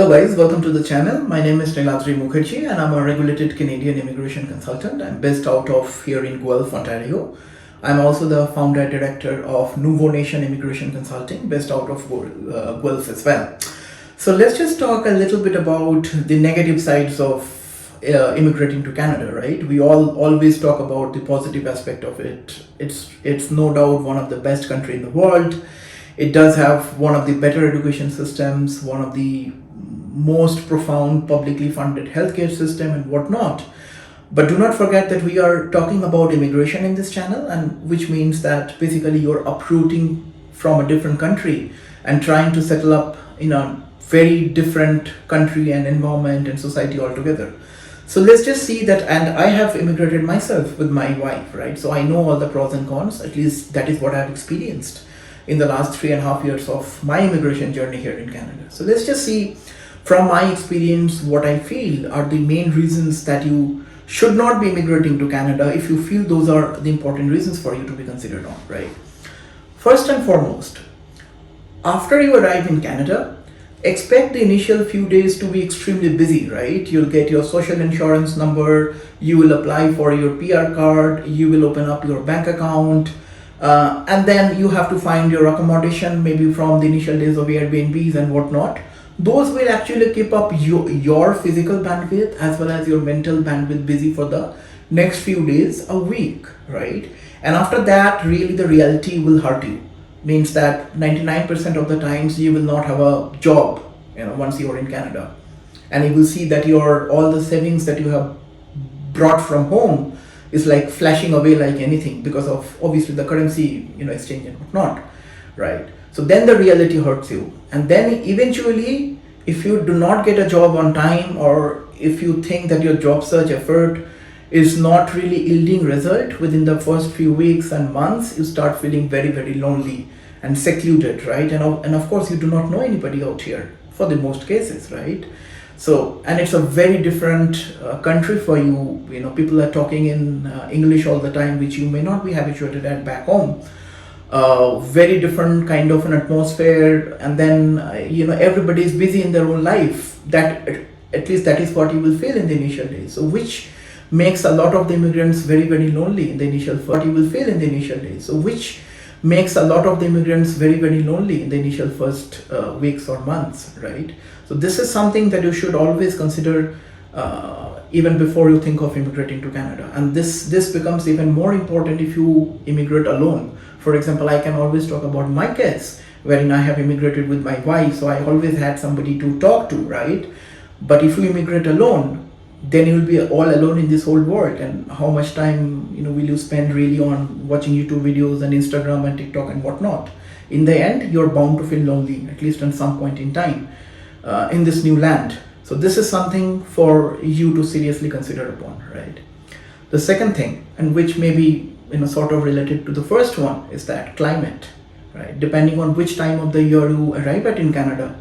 Hello guys, welcome to the channel. My name is Niladri Mukherjee and I'm a regulated Canadian immigration consultant. I'm based out of here in Guelph, Ontario. I'm also the founder and director of Nuvonation Immigration Consulting based out of Guelph as well. So let's just talk a little bit about the negative sides of immigrating to Canada, right? We all always talk about the positive aspect of it. It's no doubt one of the best country in the world. It does have one of the better education systems, one of the most profound publicly funded healthcare system and whatnot. But do not forget that we are talking about immigration in this channel, and which means that basically you're uprooting from a different country and trying to settle up in a very different country and environment and society altogether. So let's just see that, and I have immigrated myself with my wife, right? So I know all the pros and cons, at least that is what I've experienced in the last 3.5 years of my immigration journey here in Canada. So let's just see from my experience what I feel are the main reasons that you should not be immigrating to Canada if you feel those are the important reasons for you to be considered on, right? First and foremost, after you arrive in Canada, expect the initial few days to be extremely busy, right? You'll get your social insurance number, you will apply for your PR card, you will open up your bank account, and then you have to find your accommodation maybe from the initial days of Airbnbs and whatnot. Those will actually keep up your physical bandwidth as well as your mental bandwidth busy for the next few days, a week, right? And after that, really the reality will hurt you. Means that 99% of the times you will not have a job, once you are in Canada. And you will see that all the savings that you have brought from home is like flashing away like anything because of obviously the currency, exchange and whatnot, right? So then the reality hurts you. And then eventually, if you do not get a job on time, or if you think that your job search effort is not really yielding result within the first few weeks and months, you start feeling very, very lonely and secluded, right? And of course, you do not know anybody out here for the most cases, right? So, and it's a very different country for you. People are talking in English all the time, which you may not be habituated at back home. Very different kind of an atmosphere, and then everybody is busy in their own life. That at least that is what you will feel in the initial days. So which makes a lot of the immigrants very, very lonely in the initial first. You will feel in the initial days. So which makes a lot of the immigrants very, very lonely in the initial first weeks or months, right? So this is something that you should always consider even before you think of immigrating to Canada. And this becomes even more important if you immigrate alone. For example, I can always talk about my case, wherein I have immigrated with my wife, so I always had somebody to talk to, right? But if you immigrate alone, then you will be all alone in this whole world. And how much time will you spend really on watching YouTube videos and Instagram and TikTok and whatnot? In the end, you're bound to feel lonely, at least at some point in time, in this new land. So this is something for you to seriously consider upon, right? The second thing, and which may be sort of related to the first one, is that climate, right? Depending on which time of the year you arrive at in Canada,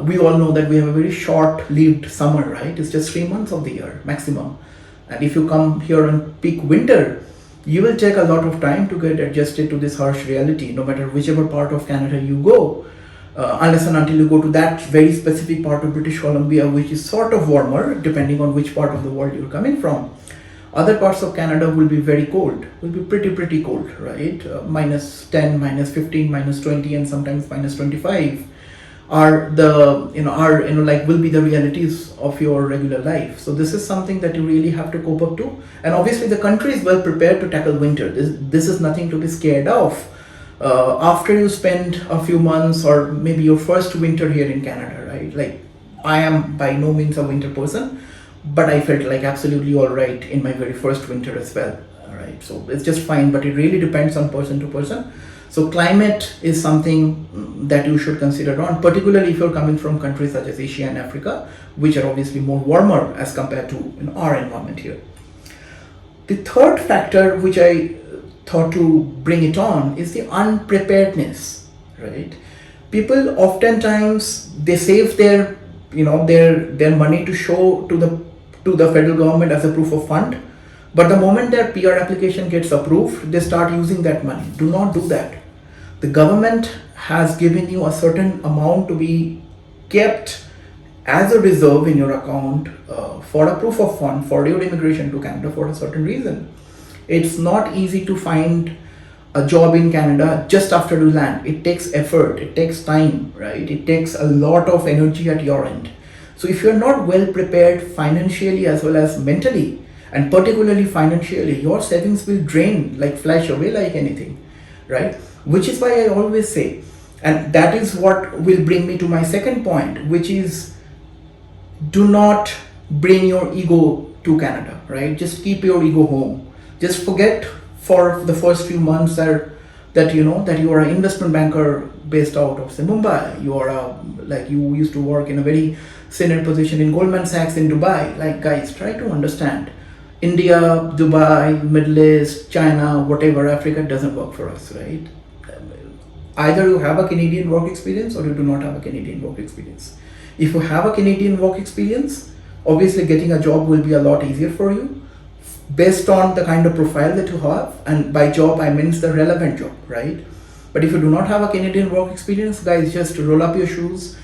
we all know that we have a very short-lived summer, right? It's just 3 months of the year maximum. And if you come here on peak winter, you will take a lot of time to get adjusted to this harsh reality, no matter whichever part of Canada you go, unless and until you go to that very specific part of British Columbia, which is sort of warmer, depending on which part of the world you're coming from. Other parts of Canada will be very cold, will be pretty cold, right? -10, -15, -20, and sometimes -25 are will be the realities of your regular life. So this is something that you really have to cope up to. And obviously the country is well prepared to tackle winter. This is nothing to be scared of. After you spend a few months or maybe your first winter here in Canada, right? Like, I am by no means a winter person, but I felt like absolutely all right in my very first winter as well. All right, so it's just fine, but it really depends on person to person. So climate is something that you should consider on, particularly if you're coming from countries such as Asia and Africa, which are obviously more warmer as compared to our environment here. The third factor, which I thought to bring it on, is the unpreparedness, right? People oftentimes, they save their money to show to the federal government as a proof of fund, but the moment their PR application gets approved, they start using that money. Do not do that. The government has given you a certain amount to be kept as a reserve in your account for a proof of fund for your immigration to Canada for a certain reason. It's not easy to find a job in Canada just after you land. It takes effort, it takes time, right? It takes a lot of energy at your end. So if you're not well prepared financially as well as mentally, and particularly financially, your savings will drain like flash away like anything, right? Which is why I always say, and that is what will bring me to my second point, which is do not bring your ego to Canada, right? Just keep your ego home. Just forget for the first few months that you know that you are an investment banker based out of say Mumbai. You are like you used to work in a very senior position in Goldman Sachs in Dubai. Like guys, try to understand. India, Dubai, Middle East, China, whatever, Africa doesn't work for us, right? Either you have a Canadian work experience or you do not have a Canadian work experience. If you have a Canadian work experience, obviously getting a job will be a lot easier for you based on the kind of profile that you have. And by job, I mean the relevant job, right? But if you do not have a Canadian work experience, guys, just roll up your shoes,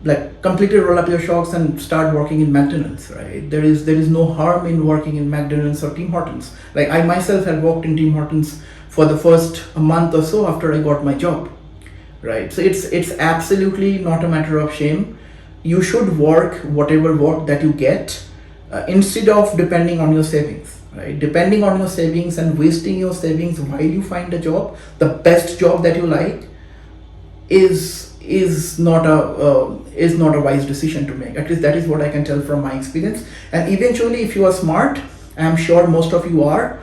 like completely roll up your shocks and start working in McDonald's, right? There is no harm in working in McDonald's or Tim Hortons. Like I myself had worked in Tim Hortons for the first month or so after I got my job, right? So it's absolutely not a matter of shame. You should work whatever work that you get instead of depending on your savings, right? Depending on your savings and wasting your savings while you find a job, the best job that you like, is not a wise decision to make. At least that is what I can tell from my experience. And eventually, if you are smart, I'm sure most of you are,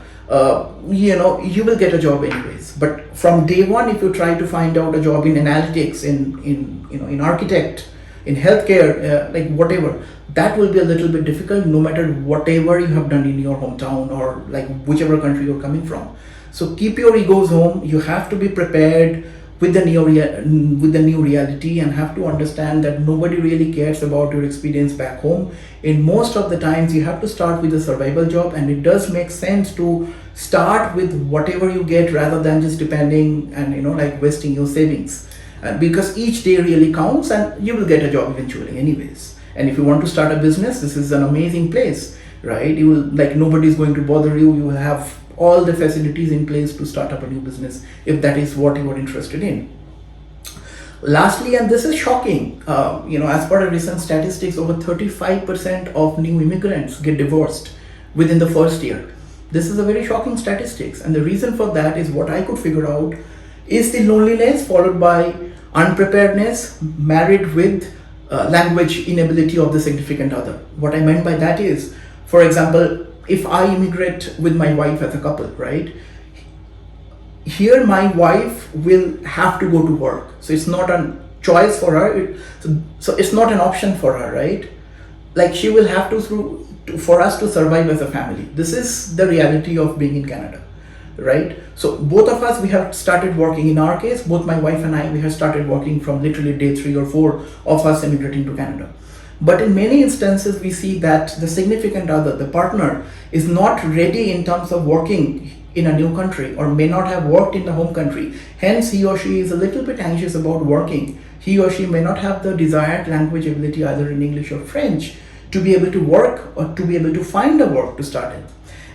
you will get a job anyways. But from day one, if you try to find out a job in analytics, in architect, in healthcare, like whatever, that will be a little bit difficult no matter whatever you have done in your hometown or like whichever country you're coming from. So keep your egos home. You have to be prepared with the new reality and have to understand that nobody really cares about your experience back home. In most of the times, you have to start with a survival job, and it does make sense to start with whatever you get rather than just depending and like wasting your savings. Because each day really counts, and you will get a job eventually anyways. And if you want to start a business, this is an amazing place, right? You will, like, nobody's going to bother you. You will have all the facilities in place to start up a new business if that is what you are interested in. Lastly, and this is shocking, as per recent statistics, over 35% of new immigrants get divorced within the first year. This is a very shocking statistics, and the reason for that is what I could figure out is the loneliness followed by unpreparedness married with language inability of the significant other. What I meant by that is, for example, if I immigrate with my wife as a couple, right? Here my wife will have to go to work. So it's not a choice for her. So it's not an option for her, right? Like she will have for us to survive as a family. This is the reality of being in Canada, right? So both of us, we have started working. In our case, both my wife and I, we have started working from literally day 3 or 4 of us immigrating to Canada. But in many instances, we see that the significant other, the partner, is not ready in terms of working in a new country or may not have worked in the home country. Hence, he or she is a little bit anxious about working. He or she may not have the desired language ability either in English or French to be able to work or to be able to find a work to start in.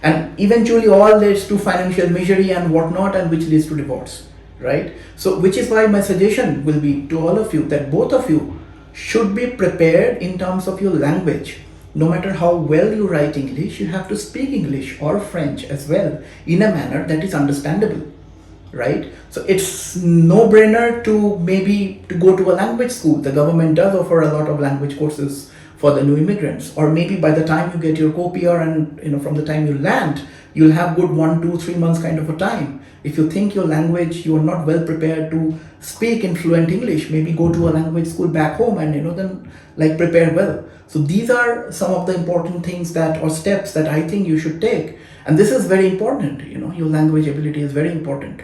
And eventually all leads to financial misery and whatnot, and which leads to divorce, right? So which is why my suggestion will be to all of you that both of you should be prepared in terms of your language. No matter how well you write English, you have to speak English or French as well in a manner that is understandable, right? So it's no-brainer to go to a language school. The government does offer a lot of language courses for the new immigrants, or maybe by the time you get your co-PR and from the time you land, you'll have good 1, 2, 3 months kind of a time. If you think your language, you are not well prepared to speak in fluent English, maybe go to a language school back home and then like prepare well. So these are some of the important things or steps that I think you should take. And this is very important, your language ability is very important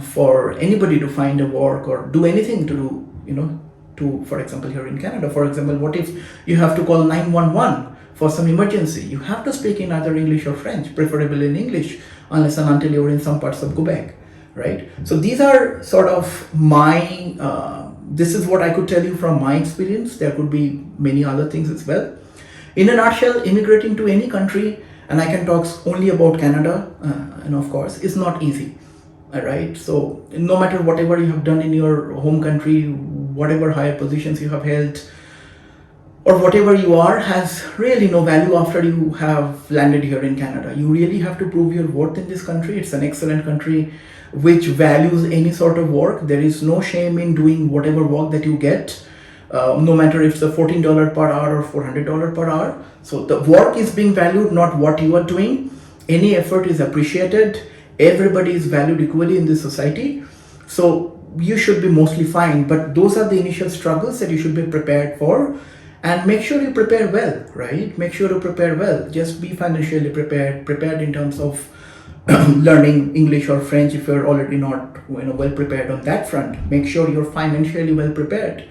for anybody to find a work or do anything to do, for example, here in Canada. For example, what if you have to call 911 for some emergency? You have to speak in either English or French, preferably in English, unless and until you're in some parts of Quebec, right? So these are sort of my This is what I could tell you from my experience. There could be many other things as well. In a nutshell, immigrating to any country, and I can talk only about Canada, and of course, is not easy. All right. So no matter whatever you have done in your home country, whatever higher positions you have held, or whatever you are, has really no value after you have landed here in Canada. You really have to prove your worth in this country. It's an excellent country which values any sort of work. There is no shame in doing whatever work that you get, no matter if it's a $14 per hour or $400 per hour. So the work is being valued, not what you are doing. Any effort is appreciated. Everybody is valued equally in this society. So you should be mostly fine, but those are the initial struggles that you should be prepared for. And make sure you prepare well, right? Make sure you prepare well. Just be financially prepared in terms of learning English or French if you're already not well prepared on that front. Make sure you're financially well prepared.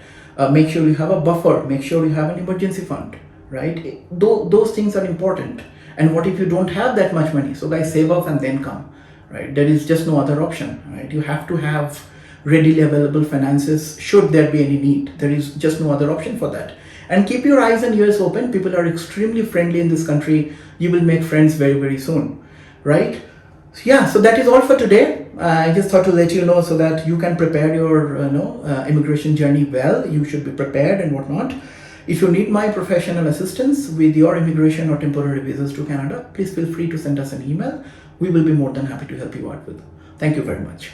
Make sure you have a buffer. Make sure you have an emergency fund, right? Those things are important. And what if you don't have that much money? So guys, save up and then come, right? There is just no other option, right? You have to have readily available finances should there be any need. There is just no other option for that. And keep your eyes and ears open. People are extremely friendly in this country. You will make friends very, very soon, right? So yeah, so that is all for today. I just thought to let you know so that you can prepare your immigration journey well. You should be prepared and whatnot. If you need my professional assistance with your immigration or temporary visas to Canada, please feel free to send us an email. We will be more than happy to help you out with. Thank you very much.